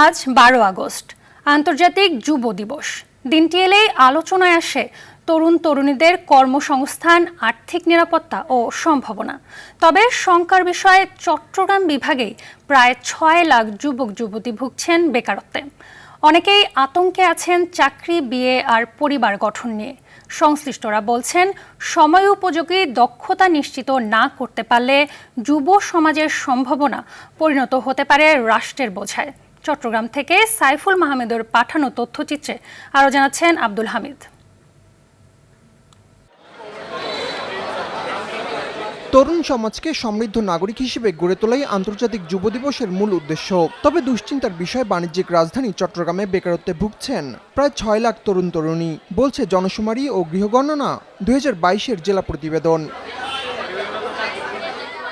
আজ 12 আগস্ট আন্তর্জাতিক যুব দিবস। দিনটি এলেই আলোচনায় আসে তরুণ তরুণীদের কর্মসংস্থান, আর্থিক নিরাপত্তা ও সম্ভাবনা। তবে শঙ্কার বিষয়ে চট্টগ্রাম বিভাগেই প্রায় 6 লাখ যুবক যুবতী ভুগছেন বেকারত্বে। অনেকেই আতঙ্কে আছেন চাকরি, বিয়ে আর পরিবার গঠন নিয়ে। সংশ্লিষ্টরা বলছেন, সময় উপযোগী দক্ষতা নিশ্চিত না করতে পারলে যুব সমাজের সম্ভাবনা পরিণত হতে পারে রাষ্ট্রের বোঝায়। চট্টগ্রাম থেকে সাইফুল মাহমুদের পাঠানো তথ্যচিত্রে আরও জানাচ্ছেন আব্দুল হামিদ। তরুণ সমাজকে সমৃদ্ধ নাগরিক হিসেবে গড়ে তোলাই আন্তর্জাতিক যুব দিবসের মূল উদ্দেশ্য। তবে দুশ্চিন্তার বিষয়, বাণিজ্যিক রাজধানী চট্টগ্রামে বেকারত্বে ভুগছেন প্রায় 6 লাখ তরুণ তরুণী, বলছে জনশুমারি ও গৃহগণনা 2022-এর জেলা প্রতিবেদন।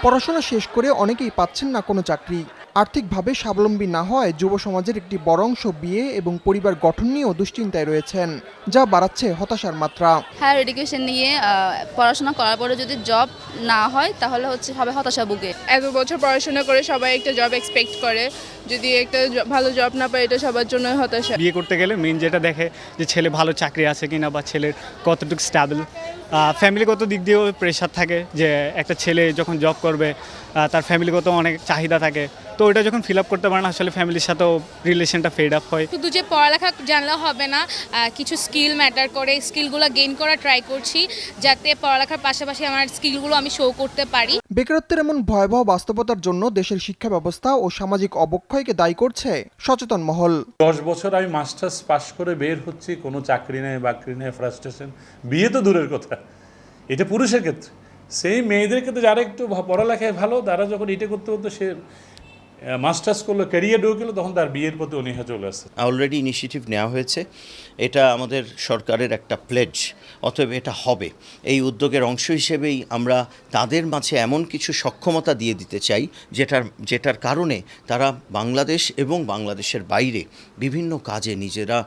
পড়াশোনা শেষ করে অনেকেই পাচ্ছেন না কোনো চাকরি। আর্থিকভাবে স্বাবলম্বী না হওয়ায় যুব সমাজের একটি বড় অংশ বিয়ে এবং পরিবার গঠন নিয়েও দুশ্চিন্তায় রয়েছেন, যা বাড়াচ্ছে হতাশার মাত্রা। হায়ার এডুকেশন নিয়ে পড়াশোনা করার পরে যদি জব না হয় তাহলে সবাই হতাশা ভুগে। এত বছর পড়াশোনা করে সবাই একটা জব এক্সপেক্ট করে, যদি একটা ভালো জব না পায় এটা সবার জন্য হতাশা। বিয়ে করতে গেলে মেন যেটা দেখে যে ছেলে ভালো চাকরি আছে কিনা বা ছেলের কতটুকু স্ট্যাবল। ফ্যামিলিগত দিক দিয়েও প্রেশার থাকে যে একটা ছেলে যখন জব করবে তার ফ্যামিলিগত অনেক চাহিদা থাকে, তো ওইটা যখন ফিল আপ করতে পারে না আসলে ফ্যামিলির সাথেও রিলেশনটা ফেড আপ হয়। শুধু যে পড়ালেখা জানলে হবে না, কিছু স্কিল ম্যাটার করে। স্কিলগুলো গেইন করা ট্রাই করছি যাতে পড়ালেখার পাশাপাশি আমার স্কিলগুলো আমি শো করতে পারি। বেকারত্বের এমন ভয়াবহ বাস্তবতার জন্য দেশের শিক্ষা ব্যবস্থা ও সামাজিক অবক্ষয়কে দায়ী করছে সচেতন মহল। 10 বছর আমি মাস্টার্স পাশ করে বের হচ্ছি, কোনো চাকরি নেই, বাকরি নেই, ফ্রাস্ট্রেশন। বিয়ে তো দূরের কথা, এটা পুরুষের ক্ষেত্রে। সেই মেয়েদের ক্ষেত্রে যারা একটু পড়ালেখায় ভালো, তারা যখন এটা করতে করতে সে মাস্টার্স করলো, ক্যারিয়ার ঢুকলো, তখন তার বিয়ের প্রতি অনীহা চলে আসছে। অলরেডি ইনিশিয়েটিভ নেওয়া হয়েছে, এটা আমাদের সরকারের একটা প্লেজ, অতএব এটা হবে। এই উদ্যোগের অংশ হিসেবেই আমরা তাদের মাঝে এমন কিছু সক্ষমতা দিয়ে দিতে চাই যেটার কারণে তারা বাংলাদেশ এবং বাংলাদেশের বাইরে বিভিন্ন কাজে নিজেরা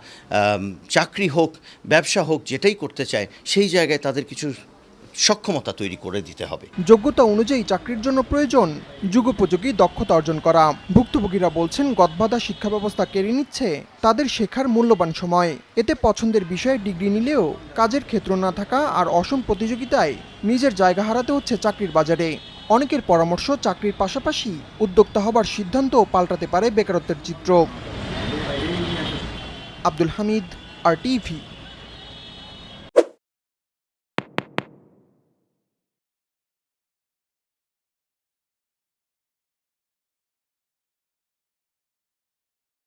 চাকরি হোক, ব্যবসা হোক, যেটাই করতে চায় সেই জায়গায় তাদের কিছু সক্ষমতা তৈরি করে দিতে হবে। যোগ্যতা অনুযায়ী চাকরির জন্য প্রয়োজন যুগোপযোগী দক্ষতা অর্জন করা। ভুক্তভোগীরা বলছেন, গদবাঁধা শিক্ষা ব্যবস্থা কেড়ে নিচ্ছে তাদের শেখার মূল্যবান সময়। এতে পছন্দের বিষয়ে ডিগ্রি নিলেও কাজের ক্ষেত্র না থাকা আর অসম প্রতিযোগিতায় নিজের জায়গা হারাতে হচ্ছে চাকরির বাজারে। অনেকের পরামর্শ, চাকরির পাশাপাশি উদ্যোক্তা হবার সিদ্ধান্তও পাল্টাতে পারে বেকারত্বের চিত্র। আব্দুল হামিদ, RTV।